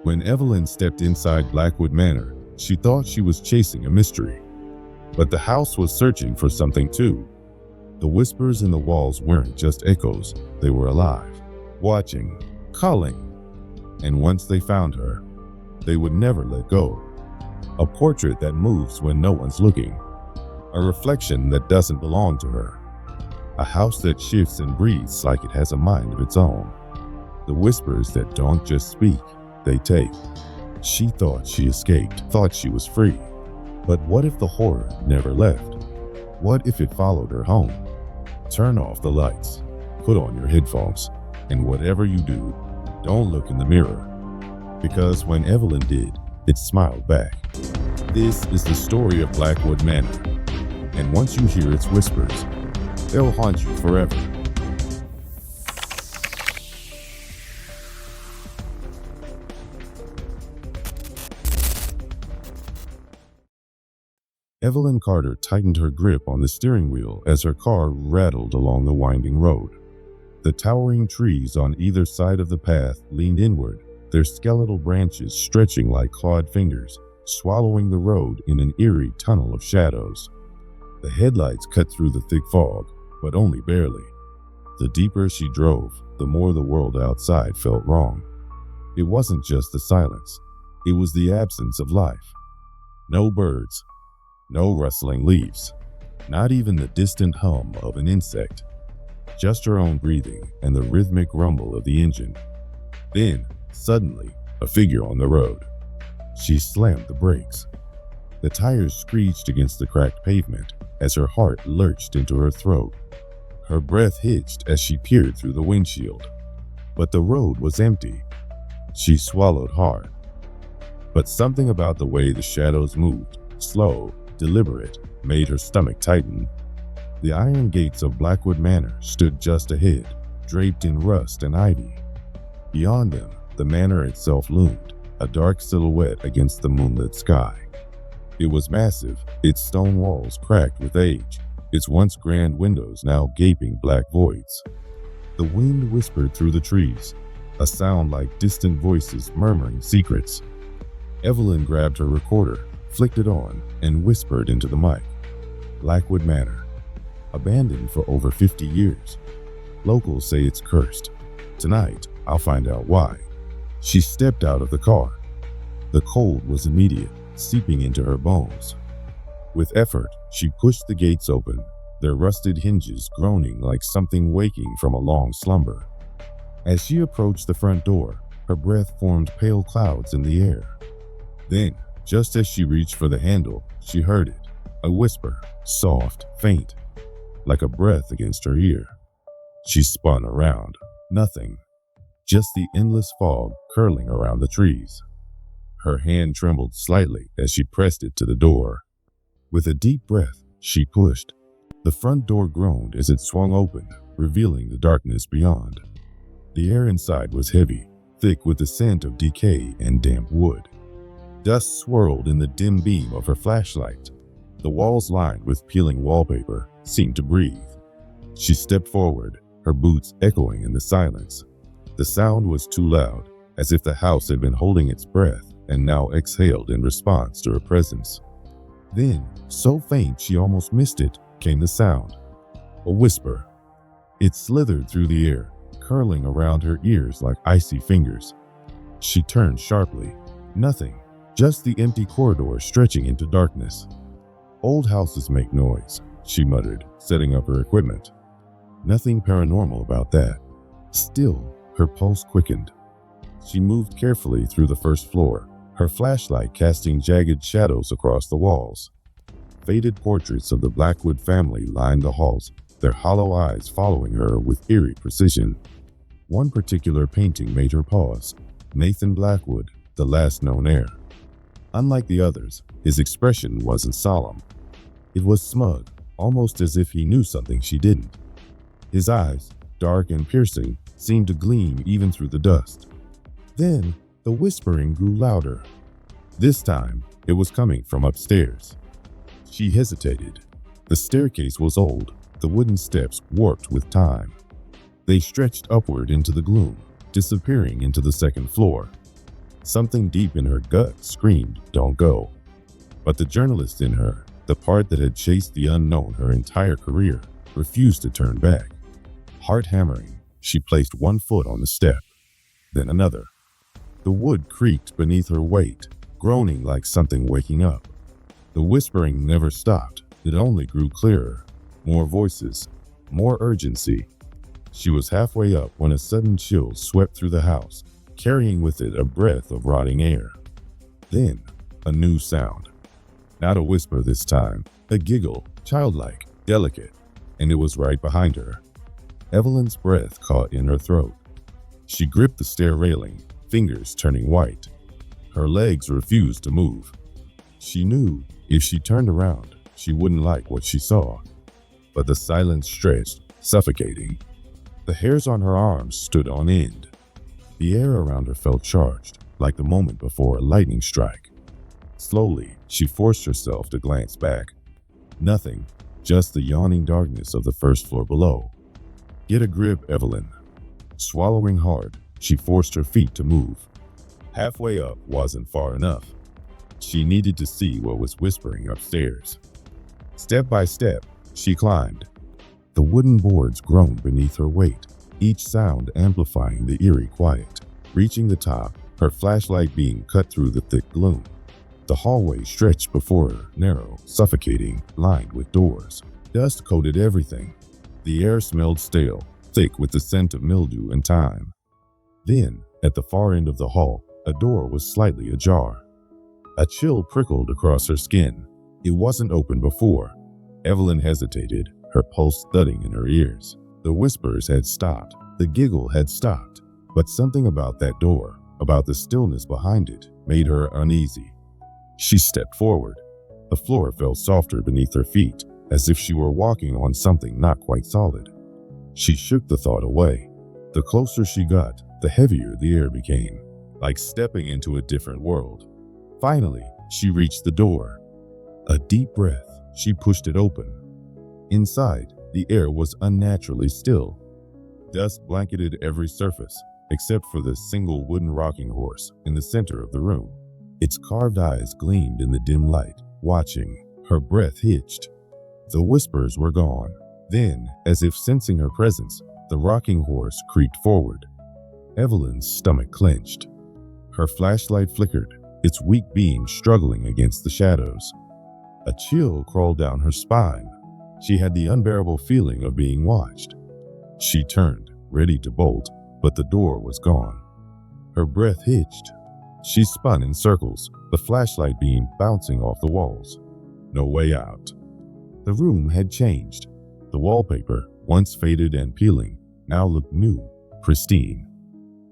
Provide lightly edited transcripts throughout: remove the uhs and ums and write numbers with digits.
When Evelyn stepped inside Blackwood Manor, she thought she was chasing a mystery. But the house was searching for something too. The whispers in the walls weren't just echoes, they were alive, watching, calling. And once they found her, they would never let go. A portrait that moves when no one's looking. A reflection that doesn't belong to her. A house that shifts and breathes like it has a mind of its own. The whispers that don't just speak, they take. She thought she escaped, thought she was free. But what if the horror never left? What if it followed her home? Turn off the lights, put on your headphones, and whatever you do, don't look in the mirror. Because when Evelyn did, it smiled back. This is the story of Blackwood Manor, and once you hear its whispers, they'll haunt you forever. Evelyn Carter tightened her grip on the steering wheel as her car rattled along the winding road. The towering trees on either side of the path leaned inward, their skeletal branches stretching like clawed fingers, swallowing the road in an eerie tunnel of shadows. The headlights cut through the thick fog, but only barely. The deeper she drove, the more the world outside felt wrong. It wasn't just the silence, it was the absence of life. No birds, no rustling leaves, not even the distant hum of an insect. Just her own breathing and the rhythmic rumble of the engine. Then, suddenly, a figure on the road. She slammed the brakes. The tires screeched against the cracked pavement as her heart lurched into her throat. Her breath hitched as she peered through the windshield. But the road was empty. She swallowed hard. But something about the way the shadows moved, slow, deliberate, made her stomach tighten. The iron gates of Blackwood Manor stood just ahead, draped in rust and ivy. Beyond them, the manor itself loomed, a dark silhouette against the moonlit sky. It was massive, its stone walls cracked with age, its once grand windows now gaping black voids. The wind whispered through the trees, a sound like distant voices murmuring secrets. Evelyn grabbed her recorder, flicked it on, and whispered into the mic. Blackwood Manor, abandoned for over 50 years. Locals say it's cursed. Tonight, I'll find out why. She stepped out of the car. The cold was immediate, seeping into her bones. With effort, she pushed the gates open, their rusted hinges groaning like something waking from a long slumber. As she approached the front door, her breath formed pale clouds in the air. Then, just as she reached for the handle, she heard it, a whisper, soft, faint, like a breath against her ear. She spun around. Nothing. Just the endless fog curling around the trees. Her hand trembled slightly as she pressed it to the door. With a deep breath, she pushed. The front door groaned as it swung open, revealing the darkness beyond. The air inside was heavy, thick with the scent of decay and damp wood. Dust swirled in the dim beam of her flashlight. The walls lined with peeling wallpaper seemed to breathe. She stepped forward, her boots echoing in the silence. The sound was too loud, as if the house had been holding its breath and now exhaled in response to her presence. Then, so faint she almost missed it, came the sound. A whisper. It slithered through the air, curling around her ears like icy fingers. She turned sharply. Nothing. Just the empty corridor stretching into darkness. Old houses make noise, she muttered, setting up her equipment. Nothing paranormal about that. Still, her pulse quickened. She moved carefully through the first floor, her flashlight casting jagged shadows across the walls. Faded portraits of the Blackwood family lined the halls, their hollow eyes following her with eerie precision. One particular painting made her pause. Nathan Blackwood, the last known heir. Unlike the others, his expression wasn't solemn. It was smug, almost as if he knew something she didn't. His eyes, dark and piercing, seemed to gleam even through the dust. Then, the whispering grew louder. This time, it was coming from upstairs. She hesitated. The staircase was old, the wooden steps warped with time. They stretched upward into the gloom, disappearing into the second floor. Something deep in her gut screamed, "Don't go." But the journalist in her, the part that had chased the unknown her entire career, refused to turn back. Heart hammering, she placed one foot on the step, then another. The wood creaked beneath her weight, groaning like something waking up. The whispering never stopped. It only grew clearer. More voices, more urgency. She was halfway up when a sudden chill swept through the house, carrying with it a breath of rotting air. Then, a new sound. Not a whisper this time, a giggle, childlike, delicate, and it was right behind her. Evelyn's breath caught in her throat. She gripped the stair railing, fingers turning white. Her legs refused to move. She knew if she turned around, she wouldn't like what she saw. But the silence stretched, suffocating. The hairs on her arms stood on end. The air around her felt charged, like the moment before a lightning strike. Slowly, she forced herself to glance back. Nothing, just the yawning darkness of the first floor below. Get a grip, Evelyn. Swallowing hard, she forced her feet to move. Halfway up wasn't far enough. She needed to see what was whispering upstairs. Step by step, she climbed. The wooden boards groaned beneath her weight, each sound amplifying the eerie quiet. Reaching the top, her flashlight beam cut through the thick gloom. The hallway stretched before her, narrow, suffocating, lined with doors. Dust coated everything. The air smelled stale, thick with the scent of mildew and time. Then, at the far end of the hall, a door was slightly ajar. A chill prickled across her skin. It wasn't open before. Evelyn hesitated, her pulse thudding in her ears. The whispers had stopped. The giggle had stopped. But something about that door, about the stillness behind it, made her uneasy. She stepped forward. The floor felt softer beneath her feet, as if she were walking on something not quite solid. She shook the thought away. The closer she got, the heavier the air became, like stepping into a different world. Finally, she reached the door. A deep breath, she pushed it open. Inside, the air was unnaturally still. Dust blanketed every surface, except for the single wooden rocking horse in the center of the room. Its carved eyes gleamed in the dim light, watching. Her breath hitched. The whispers were gone. Then, as if sensing her presence, the rocking horse creaked forward. Evelyn's stomach clenched. Her flashlight flickered, its weak beam struggling against the shadows. A chill crawled down her spine. She had the unbearable feeling of being watched. She turned, ready to bolt, but the door was gone. Her breath hitched. She spun in circles, the flashlight beam bouncing off the walls. No way out. The room had changed. The wallpaper, once faded and peeling, now looked new, pristine.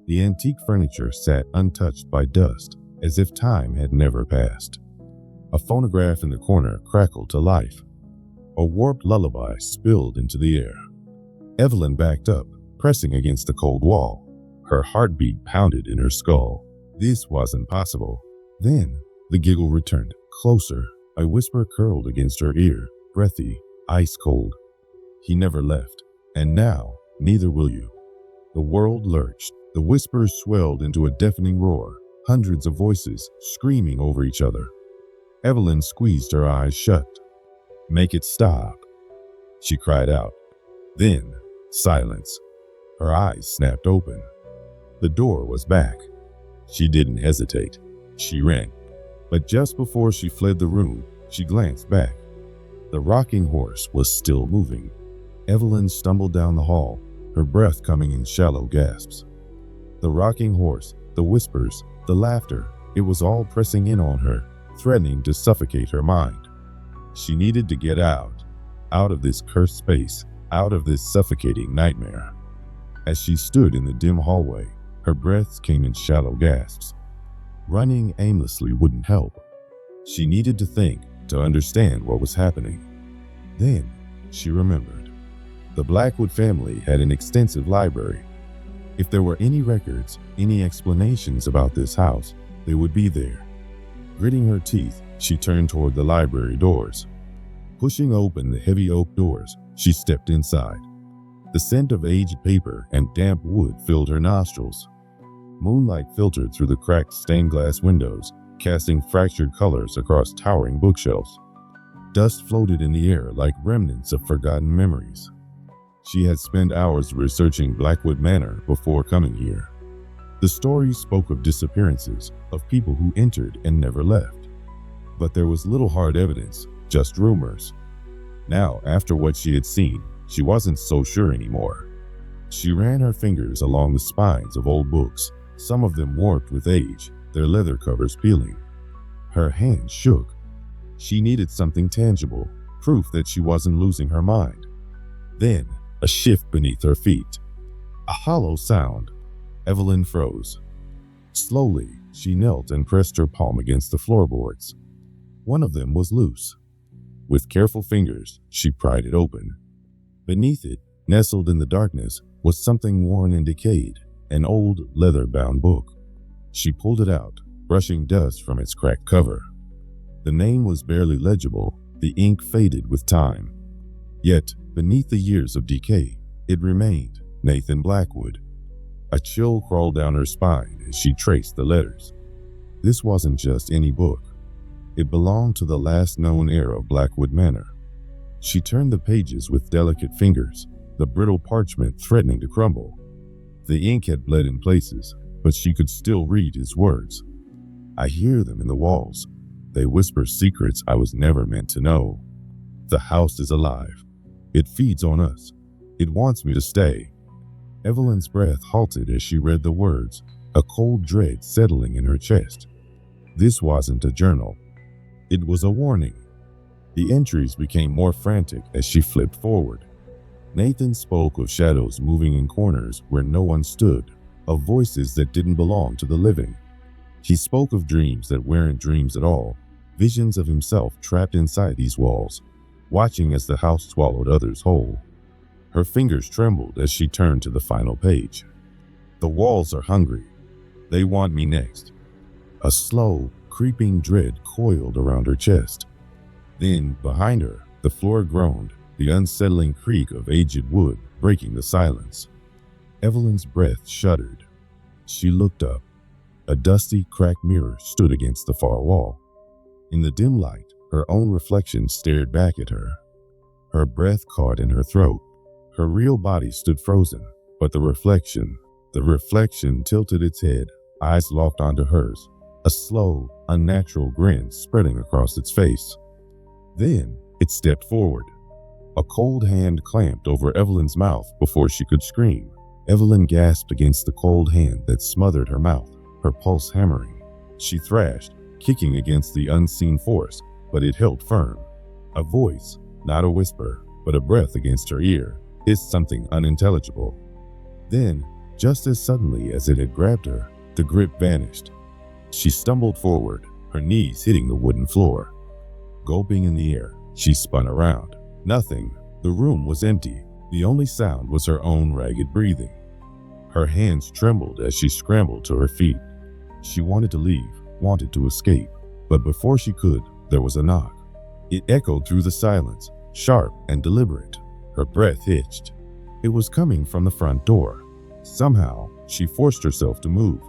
The antique furniture sat untouched by dust, as if time had never passed. A phonograph in the corner crackled to life. A warped lullaby spilled into the air. Evelyn backed up, pressing against the cold wall. Her heartbeat pounded in her skull. This wasn't possible. Then, the giggle returned, closer. A whisper curled against her ear, breathy, ice cold. He never left, and now, neither will you. The world lurched. The whispers swelled into a deafening roar, hundreds of voices screaming over each other. Evelyn squeezed her eyes shut. "Make it stop," she cried out. Then, silence. Her eyes snapped open. The door was back. She didn't hesitate. She ran. But just before she fled the room, she glanced back. The rocking horse was still moving. Evelyn stumbled down the hall, her breath coming in shallow gasps. The rocking horse, the whispers, the laughter, it was all pressing in on her, threatening to suffocate her mind. She needed to get out of this cursed space, out of this suffocating nightmare. As she stood in the dim hallway, her breaths came in shallow gasps. Running aimlessly wouldn't help. She needed to think, to understand what was happening. Then, she remembered. The Blackwood family had an extensive library. If there were any records, any explanations about this house, they would be there. Gritting her teeth, she turned toward the library doors. Pushing open the heavy oak doors, she stepped inside. The scent of aged paper and damp wood filled her nostrils. Moonlight filtered through the cracked stained glass windows, casting fractured colors across towering bookshelves. Dust floated in the air like remnants of forgotten memories. She had spent hours researching Blackwood Manor before coming here. The stories spoke of disappearances, of people who entered and never left. But there was little hard evidence, just rumors. Now, after what she had seen, she wasn't so sure anymore. She ran her fingers along the spines of old books, some of them warped with age, their leather covers peeling. Her hand shook. She needed something tangible, proof that she wasn't losing her mind. Then, a shift beneath her feet. A hollow sound. Evelyn froze. Slowly, she knelt and pressed her palm against the floorboards. One of them was loose. With careful fingers, she pried it open. Beneath it, nestled in the darkness, was something worn and decayed, an old leather-bound book. She pulled it out, brushing dust from its cracked cover. The name was barely legible, the ink faded with time. Yet, beneath the years of decay, it remained Nathan Blackwood. A chill crawled down her spine as she traced the letters. This wasn't just any book. It belonged to the last known heir of Blackwood Manor. She turned the pages with delicate fingers, the brittle parchment threatening to crumble. The ink had bled in places, but she could still read his words. I hear them in the walls. They whisper secrets I was never meant to know. The house is alive. It feeds on us. It wants me to stay. Evelyn's breath halted as she read the words, a cold dread settling in her chest. This wasn't a journal. It was a warning. The entries became more frantic as she flipped forward. Nathan spoke of shadows moving in corners where no one stood, of voices that didn't belong to the living. He spoke of dreams that weren't dreams at all, visions of himself trapped inside these walls, watching as the house swallowed others whole. Her fingers trembled as she turned to the final page. The walls are hungry. They want me next. A slow, creeping dread coiled around her chest. Then, behind her, the floor groaned, the unsettling creak of aged wood breaking the silence. Evelyn's breath shuddered. She looked up. A dusty, cracked mirror stood against the far wall. In the dim light, her own reflection stared back at her. Her breath caught in her throat. Her real body stood frozen, but the reflection tilted its head, eyes locked onto hers, a slow, unnatural grin spreading across its face. Then it stepped forward. A cold hand clamped over Evelyn's mouth before she could scream. Evelyn gasped against the cold hand that smothered her mouth, her pulse hammering. She thrashed, kicking against the unseen force, but it held firm. A voice, not a whisper, but a breath against her ear, hissed something unintelligible. Then, just as suddenly as it had grabbed her, the grip vanished. She stumbled forward, her knees hitting the wooden floor. Gulping in the air, she spun around. Nothing. The room was empty. The only sound was her own ragged breathing. Her hands trembled as she scrambled to her feet. She wanted to leave, wanted to escape, but before she could, there was a knock. It echoed through the silence, sharp and deliberate. Her breath hitched. It was coming from the front door. Somehow, she forced herself to move.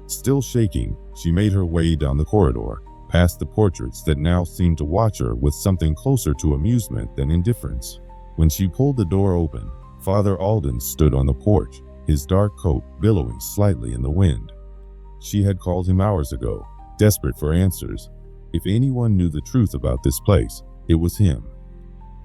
Still shaking, she made her way down the corridor, past the portraits that now seemed to watch her with something closer to amusement than indifference. When she pulled the door open, Father Alden stood on the porch, his dark coat billowing slightly in the wind. She had called him hours ago, desperate for answers. If anyone knew the truth about this place, it was him.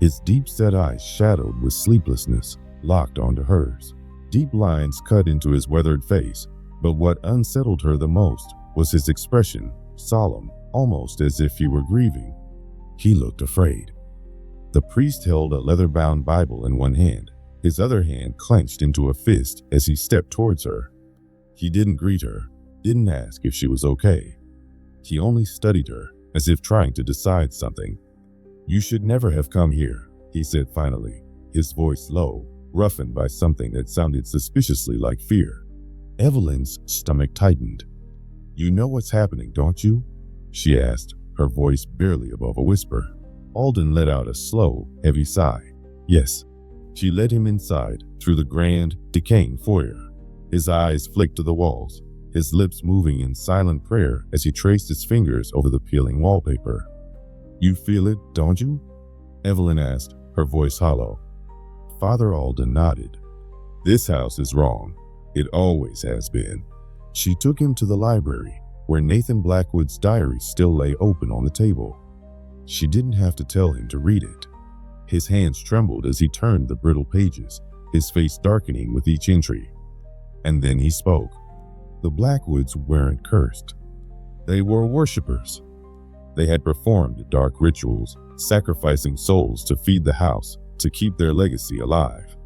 His deep-set eyes, shadowed with sleeplessness, locked onto hers. Deep lines cut into his weathered face, but what unsettled her the most was his expression, solemn, almost as if he were grieving. He looked afraid. The priest held a leather-bound Bible in one hand, his other hand clenched into a fist as he stepped towards her. He didn't greet her, didn't ask if she was okay. He only studied her, as if trying to decide something. "You should never have come here," he said finally, his voice low, roughened by something that sounded suspiciously like fear. Evelyn's stomach tightened. "You know what's happening, don't you?" she asked, her voice barely above a whisper. Alden let out a slow, heavy sigh. "Yes." She led him inside, through the grand, decaying foyer. His eyes flicked to the walls. his lips moving in silent prayer as he traced his fingers over the peeling wallpaper. "You feel it, don't you?" Evelyn asked, her voice hollow. Father Alden nodded. "This house is wrong. It always has been." She took him to the library, where Nathan Blackwood's diary still lay open on the table. She didn't have to tell him to read it. His hands trembled as he turned the brittle pages, his face darkening with each entry. And then he spoke. The Blackwoods weren't cursed. They were worshippers. They had performed dark rituals, sacrificing souls to feed the house, to keep their legacy alive.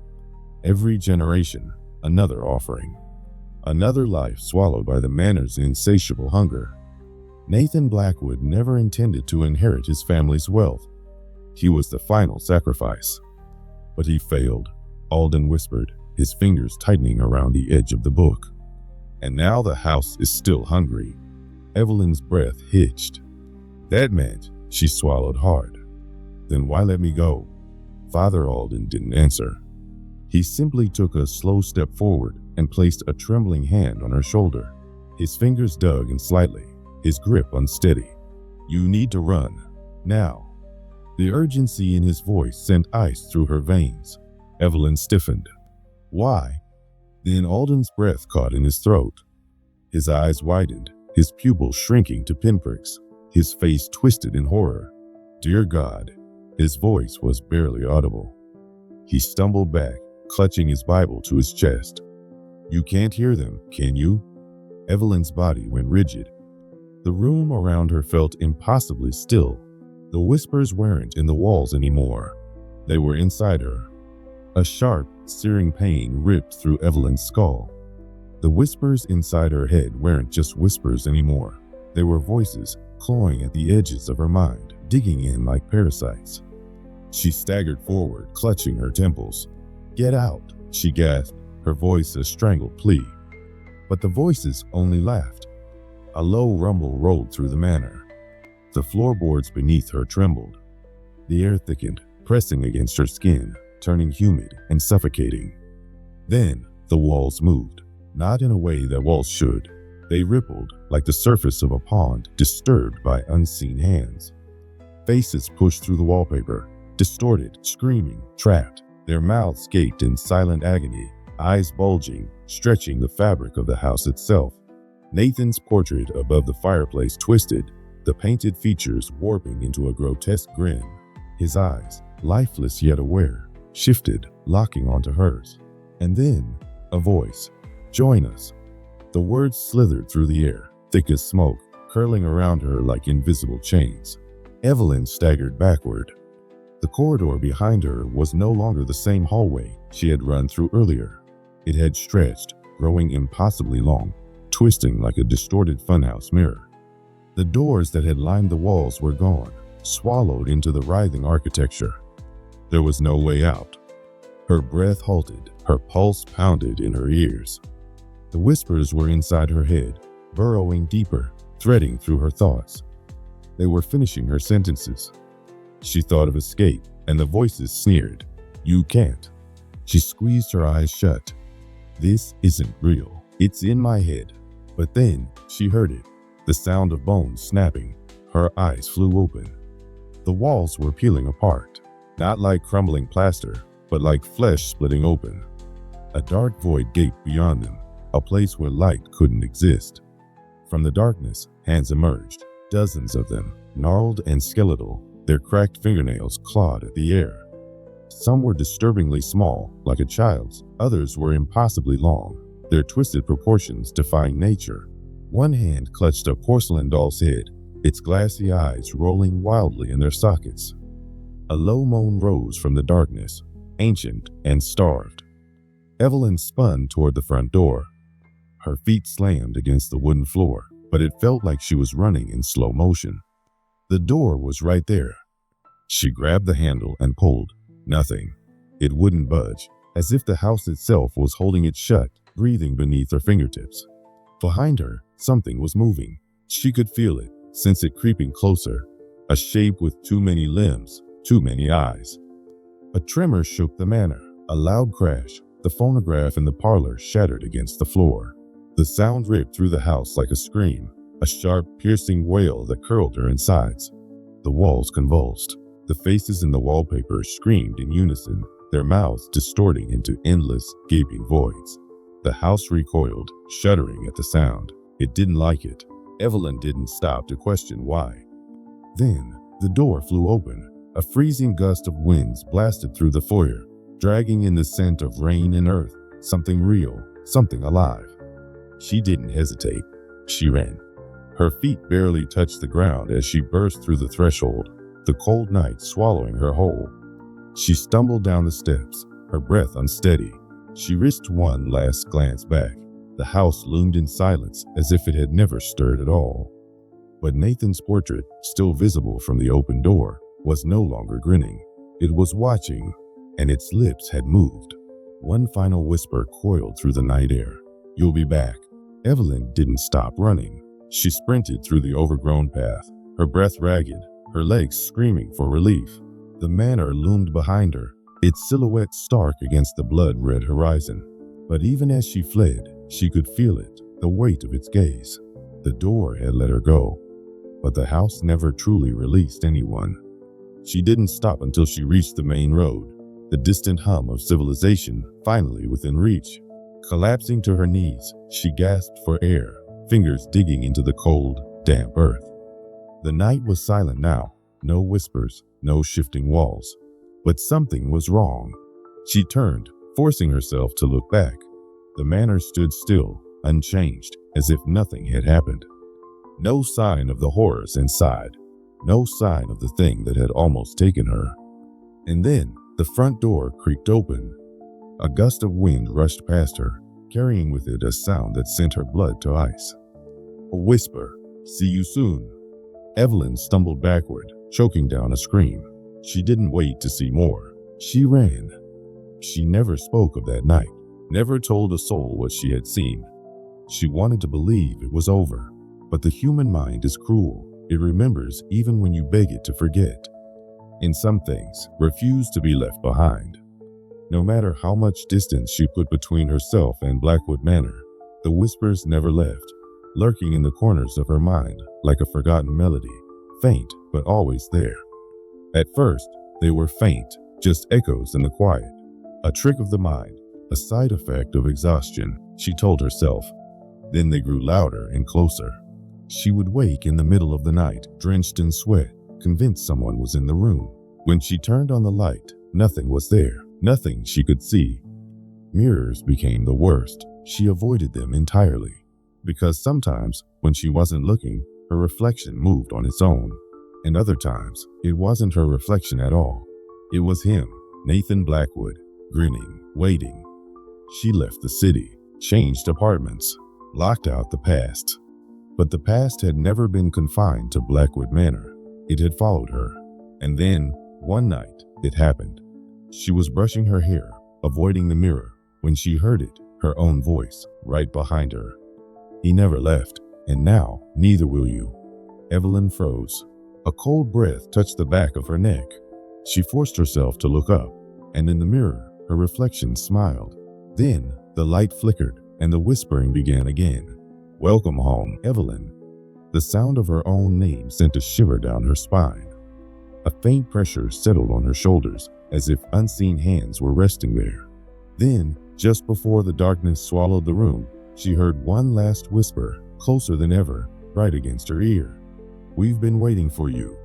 Every generation, another offering. Another life swallowed by the manor's insatiable hunger. Nathan Blackwood never intended to inherit his family's wealth. He was the final sacrifice. But he failed, Alden whispered, his fingers tightening around the edge of the book. And now the house is still hungry. Evelyn's breath hitched. That meant she swallowed hard. Then why let me go? Father Alden didn't answer. He simply took a slow step forward and placed a trembling hand on her shoulder. His fingers dug in slightly, his grip unsteady. "You need to run. Now." The urgency in his voice sent ice through her veins. Evelyn stiffened. "Why?" Then Alden's breath caught in his throat. His eyes widened, his pupils shrinking to pinpricks, his face twisted in horror. "Dear God." His voice was barely audible. He stumbled back, clutching his Bible to his chest. "You can't hear them, can you?" Evelyn's body went rigid. The room around her felt impossibly still. The whispers weren't in the walls anymore. They were inside her. A sharp, searing pain ripped through Evelyn's skull. The whispers inside her head weren't just whispers anymore. They were voices clawing at the edges of her mind, digging in like parasites. She staggered forward, clutching her temples. "Get out," she gasped, her voice a strangled plea. But the voices only laughed. A low rumble rolled through the manor. The floorboards beneath her trembled. The air thickened, pressing against her skin, turning humid and suffocating. Then the walls moved, not in a way that walls should. They rippled like the surface of a pond disturbed by unseen hands. Faces pushed through the wallpaper, distorted, screaming, trapped. Their mouths gaped in silent agony, eyes bulging, stretching the fabric of the house itself. Nathan's portrait above the fireplace twisted, the painted features warping into a grotesque grin. His eyes, lifeless yet aware, shifted, locking onto hers. And then, a voice. "Join us." The words slithered through the air, thick as smoke, curling around her like invisible chains. Evelyn staggered backward. The corridor behind her was no longer the same hallway she had run through earlier. It had stretched, growing impossibly long, twisting like a distorted funhouse mirror. The doors that had lined the walls were gone, swallowed into the writhing architecture. There was no way out. Her breath halted, her pulse pounded in her ears. The whispers were inside her head, burrowing deeper, threading through her thoughts. They were finishing her sentences. She thought of escape, and the voices sneered. "You can't." She squeezed her eyes shut. "This isn't real. It's in my head." But then she heard it, the sound of bones snapping. Her eyes flew open. The walls were peeling apart, not like crumbling plaster, but like flesh splitting open. A dark void gaped beyond them, a place where light couldn't exist. From the darkness, hands emerged, dozens of them, gnarled and skeletal, their cracked fingernails clawed at the air. Some were disturbingly small, like a child's, others were impossibly long, their twisted proportions defying nature. One hand clutched a porcelain doll's head, its glassy eyes rolling wildly in their sockets. A low moan rose from the darkness, ancient and starved. Evelyn spun toward the front door. Her feet slammed against the wooden floor, but it felt like she was running in slow motion. The door was right there. She grabbed the handle and pulled. Nothing. It wouldn't budge, as if the house itself was holding it shut, breathing beneath her fingertips. Behind her, something was moving. She could feel it, sense it creeping closer. A shape with too many limbs, too many eyes. A tremor shook the manor. A loud crash. The phonograph in the parlor shattered against the floor. The sound ripped through the house like a scream, a sharp, piercing wail that curled her insides. The walls convulsed. The faces in the wallpaper screamed in unison, their mouths distorting into endless, gaping voids. The house recoiled, shuddering at the sound. It didn't like it. Evelyn didn't stop to question why. Then, the door flew open. A freezing gust of winds blasted through the foyer, dragging in the scent of rain and earth, something real, something alive. She didn't hesitate. She ran. Her feet barely touched the ground as she burst through the threshold, the cold night swallowing her whole. She stumbled down the steps, her breath unsteady. She risked one last glance back. The house loomed in silence as if it had never stirred at all. But Nathan's portrait, still visible from the open door, was no longer grinning. It was watching, and its lips had moved. One final whisper coiled through the night air. "You'll be back." Evelyn didn't stop running. She sprinted through the overgrown path, her breath ragged, her legs screaming for relief. The manor loomed behind her, its silhouette stark against the blood-red horizon. But even as she fled, she could feel it, the weight of its gaze. The door had let her go, but the house never truly released anyone. She didn't stop until she reached the main road, the distant hum of civilization finally within reach. Collapsing to her knees, she gasped for air, fingers digging into the cold, damp earth. The night was silent now, no whispers, no shifting walls. But something was wrong. She turned, forcing herself to look back. The manor stood still, unchanged, as if nothing had happened. No sign of the horrors inside. No sign of the thing that had almost taken her. And then, the front door creaked open. A gust of wind rushed past her, carrying with it a sound that sent her blood to ice. A whisper, "See you soon." Evelyn stumbled backward, choking down a scream. She didn't wait to see more. She ran. She never spoke of that night, never told a soul what she had seen. She wanted to believe it was over, but the human mind is cruel. It remembers even when you beg it to forget. And some things refuse to be left behind. No matter how much distance she put between herself and Blackwood Manor, the whispers never left, lurking in the corners of her mind like a forgotten melody, faint but always there. At first, they were faint, just echoes in the quiet. A trick of the mind, a side effect of exhaustion, she told herself. Then they grew louder and closer. She would wake in the middle of the night, drenched in sweat, convinced someone was in the room. When she turned on the light, nothing was there, nothing she could see. Mirrors became the worst. She avoided them entirely, because sometimes, when she wasn't looking, her reflection moved on its own. And other times, it wasn't her reflection at all. It was him, Nathan Blackwood, grinning, waiting. She left the city, changed apartments, locked out the past. But the past had never been confined to Blackwood Manor. It had followed her. And then, one night, it happened. She was brushing her hair, avoiding the mirror, when she heard it, her own voice, right behind her. "He never left, and now, neither will you." Evelyn froze. A cold breath touched the back of her neck. She forced herself to look up, and in the mirror, her reflection smiled. Then, the light flickered, and the whispering began again. "Welcome home, Evelyn." The sound of her own name sent a shiver down her spine. A faint pressure settled on her shoulders, as if unseen hands were resting there. Then, just before the darkness swallowed the room, she heard one last whisper, closer than ever, right against her ear. "We've been waiting for you."